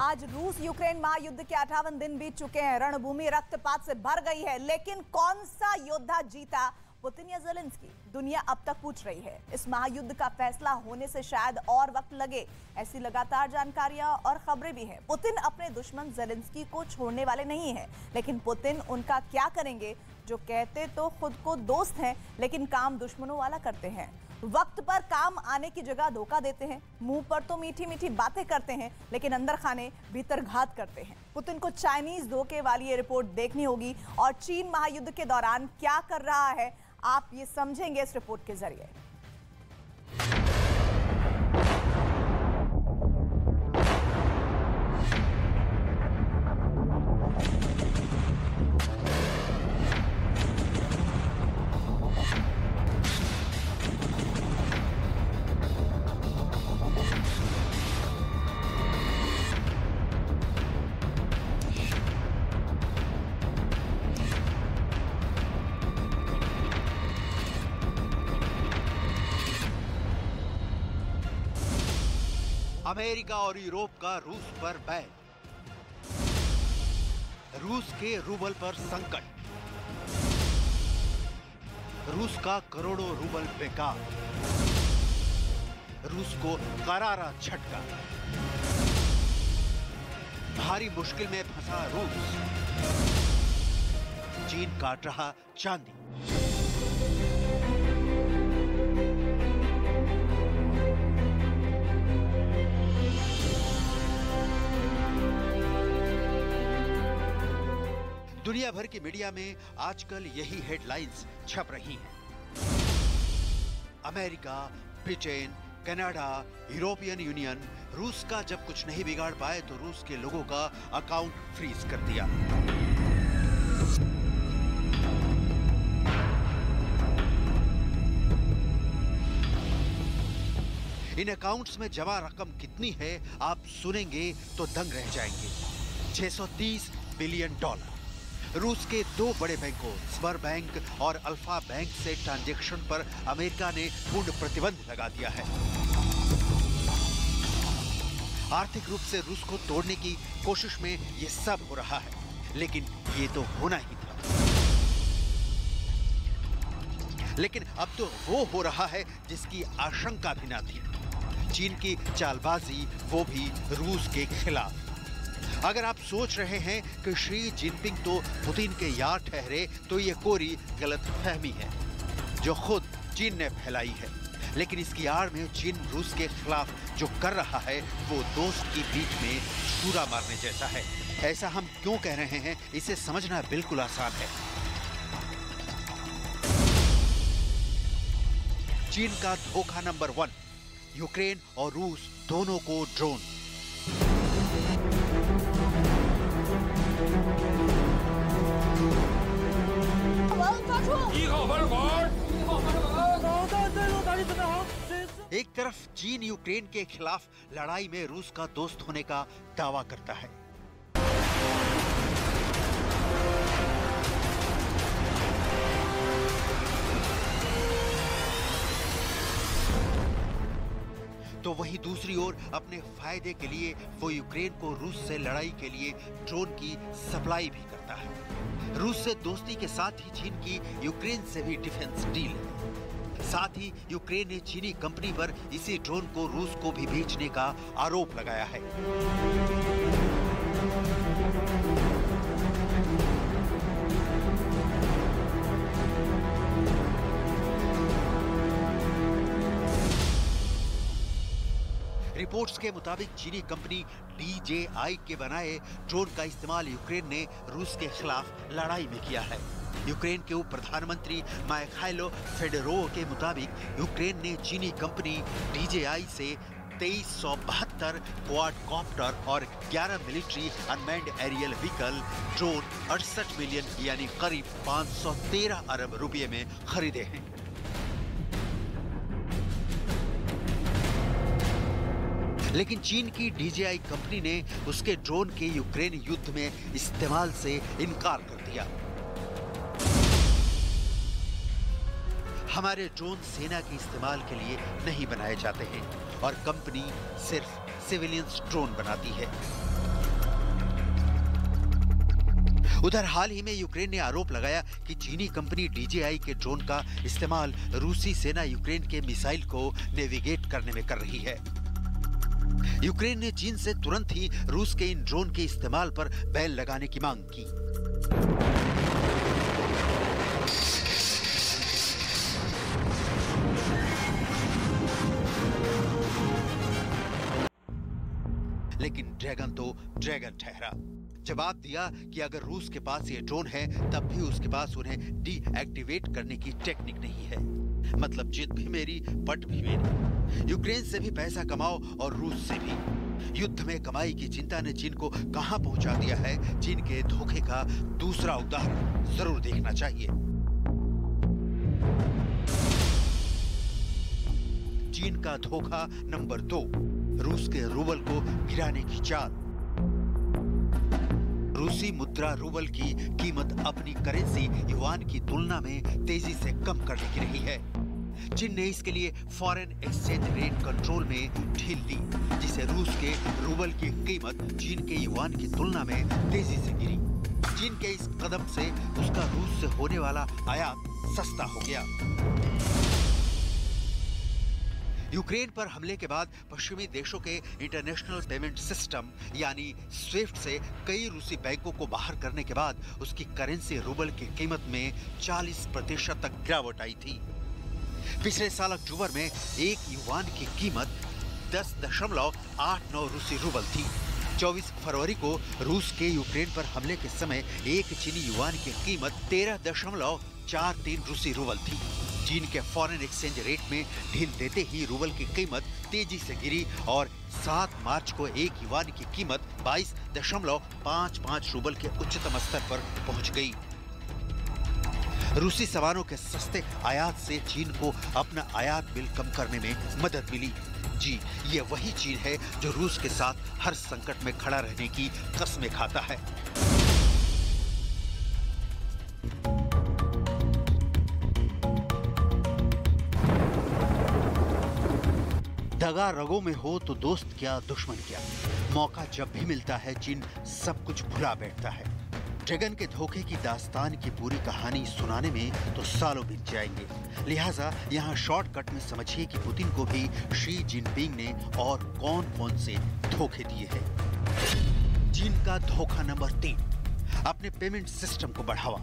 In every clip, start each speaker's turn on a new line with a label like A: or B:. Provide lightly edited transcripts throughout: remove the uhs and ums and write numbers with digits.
A: आज रूस यूक्रेन महायुद्ध के 58 दिन बीत चुके हैं। रणभूमि रक्तपात से भर गई है, लेकिन कौन सा योद्धा जीता, पुतिन या ज़ेलेंस्की? दुनिया अब तक पूछ रही है। इस महायुद्ध का फैसला होने से शायद और वक्त लगे, ऐसी लगातार जानकारियां और खबरें भी हैं। पुतिन अपने दुश्मन ज़ेलेंस्की को छोड़ने वाले नहीं हैं, लेकिन पुतिन उनका क्या करेंगे? जो कहते तो खुद को दोस्त हैं, लेकिन काम दुश्मनों वाला करते हैं। वक्त पर काम आने की जगह धोखा देते हैं। मुंह पर तो मीठी मीठी बातें करते हैं, लेकिन अंदर खाने भीतर घात करते हैं। पुतिन को चाइनीज धोखे वाली ये रिपोर्ट देखनी होगी, और चीन महायुद्ध के दौरान क्या कर रहा है, आप ये समझेंगे इस रिपोर्ट के जरिए।
B: अमेरिका और यूरोप का रूस पर बैन, रूस के रूबल पर संकट, रूस का करोड़ों रूबल बेकार, रूस को करारा झटका, भारी मुश्किल में फंसा रूस, चीन काट रहा चांदी। दुनिया भर की मीडिया में आजकल यही हेडलाइंस छप रही हैं। America, Britain, Canada, European union रूस का जब कुछ नहीं बिगाड़ पाए तो रूस के लोगों का अकाउंट फ्रीज कर दिया। इन अकाउंट्स में जमा रकम कितनी है, आप सुनेंगे तो दंग रह जाएंगे। $630 बिलियन। रूस के दो बड़े बैंकों स्बर बैंक और अल्फा बैंक से ट्रांजैक्शन पर अमेरिका ने पूर्ण प्रतिबंध लगा दिया है। आर्थिक रूप से रूस को तोड़ने की कोशिश में ये सब हो रहा है, लेकिन ये तो होना ही था। लेकिन अब तो वो हो रहा है जिसकी आशंका भी ना थी। चीन की चालबाजी, वो भी रूस के खिलाफ। अगर आप सोच रहे हैं कि शी जिनपिंग तो पुतिन के यार ठहरे, तो ये कोरी गलतफहमी है जो खुद चीन ने फैलाई है। लेकिन इसकी आड़ में चीन रूस के खिलाफ जो कर रहा है, वो दोस्त की बीच में छुरा मारने जैसा है। ऐसा हम क्यों कह रहे हैं, इसे समझना बिल्कुल आसान है। चीन का धोखा नंबर 1, यूक्रेन और रूस दोनों को ड्रोन। एक तरफ चीन यूक्रेन के खिलाफ लड़ाई में रूस का दोस्त होने का दावा करता है, तो वहीं दूसरी ओर अपने फायदे के लिए वो यूक्रेन को रूस से लड़ाई के लिए ड्रोन की सप्लाई भी करता है। रूस से दोस्ती के साथ ही चीन की यूक्रेन से भी डिफेंस डील है। साथ ही यूक्रेन ने चीनी कंपनी पर इसी ड्रोन को रूस को भी बेचने का आरोप लगाया है। रिपोर्ट्स के मुताबिक चीनी कंपनी DJI के बनाए ड्रोन का इस्तेमाल यूक्रेन ने रूस के खिलाफ लड़ाई में किया है। यूक्रेन के उप प्रधानमंत्री माइखाइलो फेडोरोव के मुताबिक यूक्रेन ने चीनी कंपनी DJI से 2372 क्वाडकॉप्टर और 11 military unmanned aerial vehicle drone 68 million यानी करीब 513 अरब रुपये में खरीदे हैं। लेकिन चीन की DJI कंपनी ने उसके ड्रोन के यूक्रेन युद्ध में इस्तेमाल से इनकार कर दिया। हमारे ड्रोन सेना के इस्तेमाल के लिए नहीं बनाए जाते हैं और कंपनी सिर्फ सिविलियंस ड्रोन बनाती है। उधर हाल ही में यूक्रेन ने आरोप लगाया कि चीनी कंपनी DJI के ड्रोन का इस्तेमाल रूसी सेना यूक्रेन के मिसाइल को नेविगेट करने में कर रही है। यूक्रेन ने चीन से तुरंत ही रूस के इन ड्रोन के इस्तेमाल पर बैन लगाने की मांग की। लेकिन ड्रैगन तो ड्रैगन ठहरा। जवाब दिया कि अगर रूस के पास ये ड्रोन है तब भी उसके पास उन्हें डीएक्टिवेट करने की टेक्निक नहीं है। मतलब जिद भी मेरी, पट भी मेरी। यूक्रेन से भी पैसा कमाओ और रूस से भी। युद्ध में कमाई की चिंता ने चीन को कहां पहुंचा दिया है, चीन के धोखे का दूसरा उदाहरण जरूर देखना चाहिए। चीन का धोखा नंबर 2, रूस के रूबल को गिराने की चाल। रूसी मुद्रा रूबल की कीमत अपनी करेंसी युआन की तुलना में तेजी से कम कर दिख रही है। चीन ने इसके लिए फॉरेन एक्सचेंज रेट कंट्रोल में ढील दी, जिसे रूस के रूबल की कीमत चीन के युआन की तुलना में तेजी से गिरी। चीन के इस कदम से उसका रूस से होने वाला आयात सस्ता हो गया। यूक्रेन पर हमले के बाद पश्चिमी देशों के इंटरनेशनल पेमेंट सिस्टम यानी स्विफ्ट से कई रूसी बैंकों को बाहर करने के बाद उसकी करेंसी रूबल की कीमत में 40% तक गिरावट आई थी। पिछले साल अक्टूबर में एक युआन की कीमत 10.89 रूसी रूबल थी। 24 फरवरी को रूस के यूक्रेन पर हमले के समय एक चीनी युआन की कीमत 13.43 रूसी रूबल थी। चीन के फॉरेन एक्सचेंज रेट में ढील देते ही रूबल की कीमत तेजी से गिरी और 7 मार्च को एक युआन की कीमत 22.55 रूबल के उच्चतम स्तर पर पहुंच गई। रूसी सामानों के सस्ते आयात से चीन को अपना आयात बिल कम करने में मदद मिली। जी, ये वही चीन है जो रूस के साथ हर संकट में खड़ा रहने की कस्में खाता है। दगा रगों में हो तो दोस्त क्या दुश्मन क्या, मौका जब भी मिलता है चीन सब कुछ भुला बैठता है। ड्रैगन के धोखे की दास्तान की पूरी कहानी सुनाने में तो सालों बीत जाएंगे, लिहाजा यहाँ शॉर्टकट में समझिए कि पुतिन को भी शी जिनपिंग ने और कौन-कौन से धोखे दिए हैं। चीन का धोखा नंबर 3, अपने पेमेंट सिस्टम को बढ़ावा।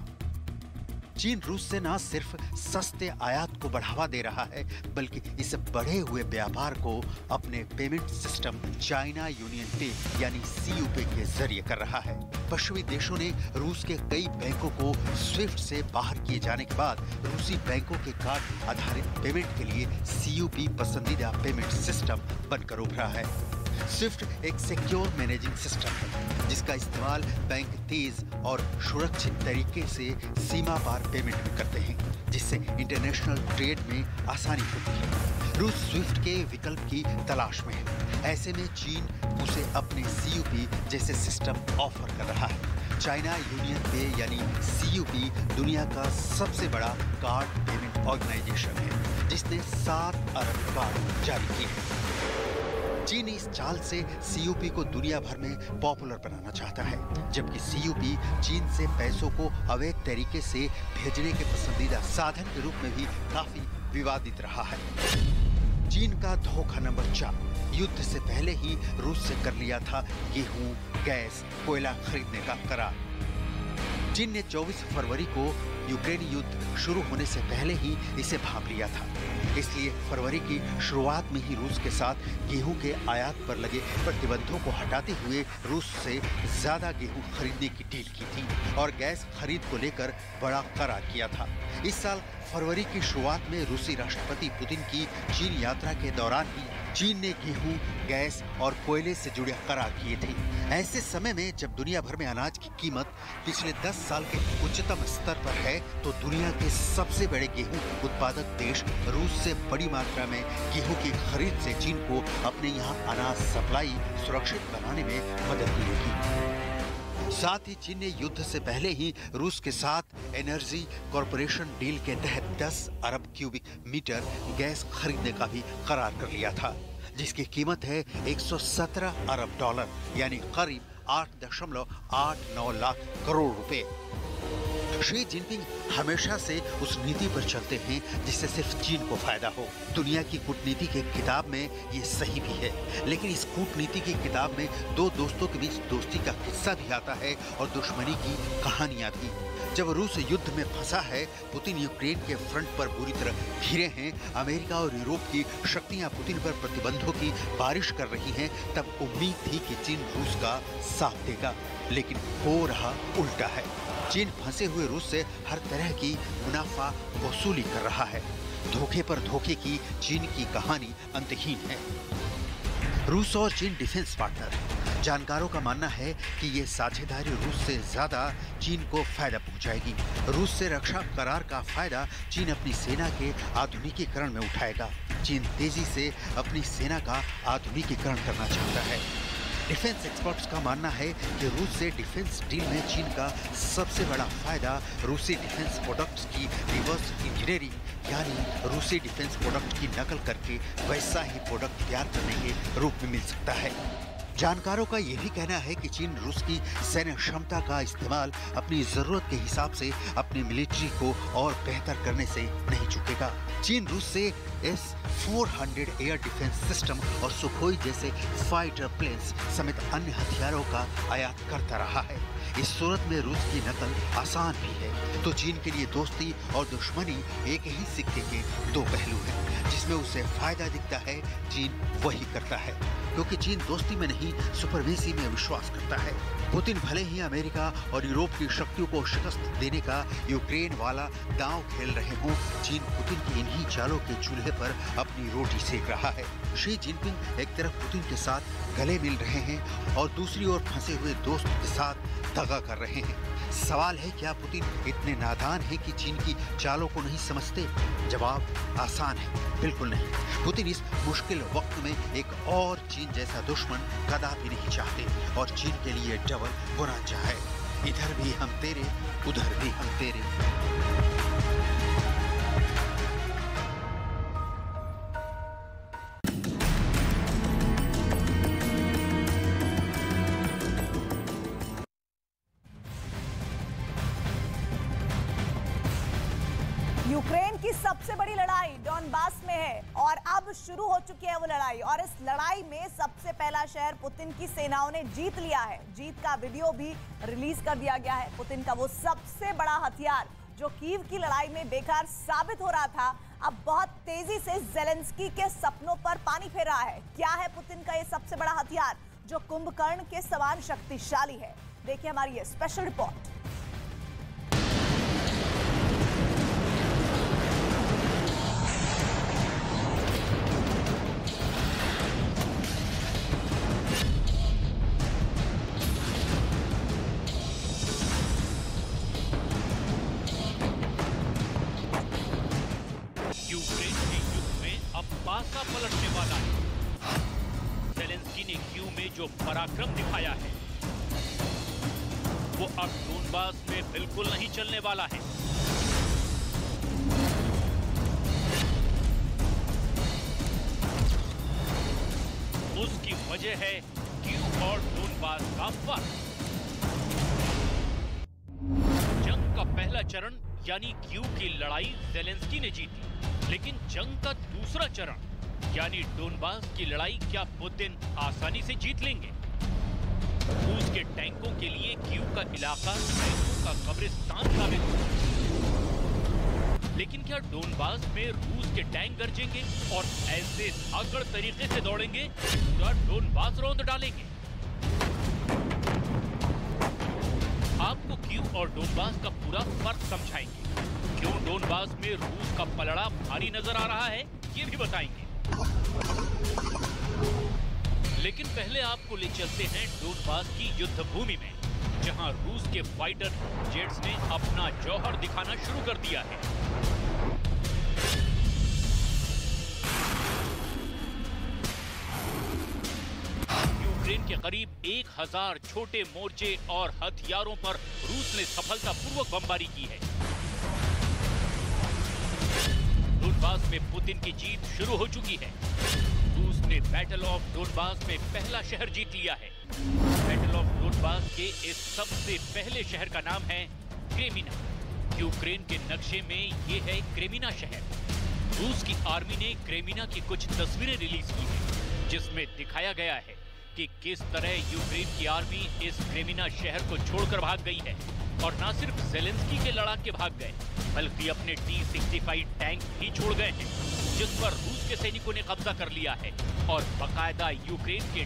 B: चीन रूस से न सिर्फ सस्ते आयात को बढ़ावा दे रहा है बल्कि इस बढ़े हुए व्यापार को अपने पेमेंट सिस्टम चाइना यूनियन पे यानी CUP के जरिए कर रहा है। पश्चिमी देशों ने रूस के कई बैंकों को स्विफ्ट से बाहर किए जाने के बाद रूसी बैंकों के कार्ड आधारित पेमेंट के लिए CUP पसंदीदा पेमेंट सिस्टम बनकर उभरा है। स्विफ्ट एक सिक्योर मैनेजिंग सिस्टम है जिसका इस्तेमाल बैंक तेज और सुरक्षित तरीके से सीमा पार पेमेंट भी करते हैं, जिससे इंटरनेशनल ट्रेड में आसानी होती है। रूस स्विफ्ट के विकल्प की तलाश में है। ऐसे में चीन उसे अपने CUP जैसे सिस्टम ऑफर कर रहा है। चाइना यूनियन पे यानी CUP दुनिया का सबसे बड़ा कार्ड पेमेंट ऑर्गेनाइजेशन है जिसने 7 अरब कार्ड जारी किए हैं। चीन इस चाल से CUP को दुनिया भर में पॉपुलर बनाना चाहता है, जबकि CUP चीन से पैसों को अवैध तरीके से भेजने के पसंदीदा साधन के रूप में भी काफी विवादित रहा है। चीन का धोखा नंबर 4, युद्ध से पहले ही रूस से कर लिया था गेहूं, गैस, कोयला खरीदने का करार। चीन ने 24 फरवरी को यूक्रेन युद्ध शुरू होने से पहले ही इसे भांप लिया था। इसलिए फरवरी की शुरुआत में ही रूस के साथ गेहूं के आयात पर लगे प्रतिबंधों को हटाते हुए रूस से ज्यादा गेहूं खरीदने की डील की थी और गैस खरीद को लेकर बड़ा करार किया था। इस साल फरवरी की शुरुआत में रूसी राष्ट्रपति पुतिन की चीन यात्रा के दौरान ही चीन ने गेहूं, गैस और कोयले से जुड़े करार किए थे। ऐसे समय में जब दुनिया भर में अनाज की कीमत पिछले 10 साल के उच्चतम स्तर पर है, तो दुनिया के सबसे बड़े गेहूं उत्पादक देश रूस से बड़ी मात्रा में गेहूं की खरीद से चीन को अपने यहाँ अनाज सप्लाई सुरक्षित बनाने में मदद मिलेगी। साथ ही चीन ने युद्ध से पहले ही रूस के साथ एनर्जी कॉरपोरेशन डील के तहत 10 अरब क्यूबिक मीटर गैस खरीदने का भी करार कर लिया था, जिसकी कीमत है $117 अरब यानी करीब 8.89 लाख करोड़ रुपए। शी जिनपिंग हमेशा से उस नीति पर चलते हैं जिससे सिर्फ चीन को फायदा हो। दुनिया की कूटनीति की किताब में ये सही भी है, लेकिन इस कूटनीति की किताब में दो दोस्तों के बीच दोस्ती का किस्सा भी आता है और दुश्मनी की कहानियां भी। जब रूस युद्ध में फंसा है, पुतिन यूक्रेन के फ्रंट पर बुरी तरह घिरे हैं, अमेरिका और यूरोप की शक्तियां पुतिन पर प्रतिबंधों की बारिश कर रही हैं, तब उम्मीद थी कि चीन रूस का साथ देगा, लेकिन हो रहा उल्टा है। चीन फंसे हुए रूस से हर तरह की मुनाफा वसूली कर रहा है। धोखे पर धोखे की चीन की कहानी अंतहीन है। रूस और चीन डिफेंस पार्टनर हैं। जानकारों का मानना है कि ये साझेदारी रूस से ज्यादा चीन को फायदा पहुंचाएगी। रूस से रक्षा करार का फायदा चीन अपनी सेना के आधुनिकीकरण में उठाएगा। चीन तेजी से अपनी सेना का आधुनिकीकरण करना चाहता है। डिफेंस एक्सपर्ट्स का मानना है कि रूस से डिफेंस डील में चीन का सबसे बड़ा फायदा रूसी डिफेंस प्रोडक्ट्स की रिवर्स इंजीनियरिंग यानी रूसी डिफेंस प्रोडक्ट की नकल करके वैसा ही प्रोडक्ट तैयार करने के रूप में मिल सकता है। जानकारों का यह भी कहना है कि चीन रूस की सैन्य क्षमता का इस्तेमाल अपनी जरूरत के हिसाब से अपनी मिलिट्री को और बेहतर करने से नहीं चूकेगा। चीन रूस से S-400 एयर डिफेंस सिस्टम और सुखोई जैसे फाइटर प्लेन्स समेत अन्य हथियारों का आयात करता रहा है। इस सूरत में रूस की नकल आसान भी है, तो चीन के लिए दोस्ती और दुश्मनी एक ही सिक्के के दो पहलू हैं। जिसमें उसे फायदा दिखता है, चीन वही करता है, क्योंकि चीन दोस्ती में नहीं सुपरमेसी में विश्वास करता है। पुतिन भले ही अमेरिका और यूरोप की शक्तियों को शिकस्त देने का यूक्रेन वाला दांव खेल रहे हों, चीन पुतिन की इन्हीं चालों के चूल्हे पर अपनी रोटी सेक रहा है। शी जिनपिंग एक तरफ पुतिन के साथ गले मिल रहे हैं और दूसरी ओर फंसे हुए दोस्त के साथ दगा कर रहे हैं। सवाल है, क्या पुतिन इतने नादान हैं कि चीन की चालों को नहीं समझते? जवाब आसान है, बिल्कुल नहीं। पुतिन इस मुश्किल वक्त में एक और चीन जैसा दुश्मन कदापि नहीं चाहते और चीन के लिए डबल बुरा चाहे। इधर भी हम तेरे, उधर भी हम तेरे।
A: यूक्रेन की सबसे बड़ी लड़ाई डॉनबास में है और अब शुरू हो चुकी है वो लड़ाई। और इस लड़ाई में सबसे पहला शहर पुतिन की सेनाओं ने जीत लिया है। जीत का वीडियो भी रिलीज कर दिया गया है। पुतिन का वो सबसे बड़ा हथियार जो कीव की लड़ाई में बेकार साबित हो रहा था, अब बहुत तेजी से ज़ेलेंस्की के सपनों पर पानी फेर रहा है। क्या है पुतिन का ये सबसे बड़ा हथियार जो कुंभकर्ण के समान शक्तिशाली है? देखिए हमारी ये स्पेशल रिपोर्ट।
C: पासा पलटने वाला है। ज़ेलेंस्की ने कीव में जो पराक्रम दिखाया है वो अब डोनबास में बिल्कुल नहीं चलने वाला है। उसकी वजह है कीव और डोनबास का फर्क। जंग का पहला चरण यानी कीव की लड़ाई ज़ेलेंस्की ने जीती, लेकिन जंग का दूसरा चरण यानी डोनबास की लड़ाई क्या पुतिन आसानी से जीत लेंगे? रूस के टैंकों के लिए कीव का इलाका टैंकों का कब्रिस्तान साबित होगा। लेकिन क्या डोनबास में रूस के टैंक गरजेंगे और ऐसे धाकड़ तरीके से दौड़ेंगे पूरा डोनबास रौंद डालेंगे? आपको कीव और डोनबास का पूरा फर्क समझाएंगे। क्यों डोनबास में रूस का पलड़ा भारी नजर आ रहा है, ये भी बताएंगे। लेकिन पहले आपको ले चलते हैं डोनबास की युद्ध भूमि में, जहां रूस के फाइटर जेट्स ने अपना जौहर दिखाना शुरू कर दिया है। यूक्रेन के करीब 1000 छोटे मोर्चे और हथियारों पर रूस ने सफलतापूर्वक बमबारी की है। डोनबास में पुतिन की जीत शुरू हो चुकी है। रूस ने बैटल ऑफ डोनबास में पहला शहर जीत लिया है। बैटल ऑफ डोनबास के इस सबसे पहले शहर का नाम है क्रेमिना। यूक्रेन के नक्शे में ये है क्रेमिना शहर। रूस की आर्मी ने क्रेमिना की कुछ तस्वीरें रिलीज की हैं, जिसमें दिखाया गया है कि किस तरह यूक्रेन की आर्मी इस क्रेमिना शहर को छोड़कर भाग गई है। और न सिर्फ ज़ेलेंस्की के लड़ाके भाग गए, बल्कि अपने T-65 टैंक भी छोड़ गए हैं, जिस पर रूस के सैनिकों ने कब्जा कर लिया है और बाकायदा यूक्रेन के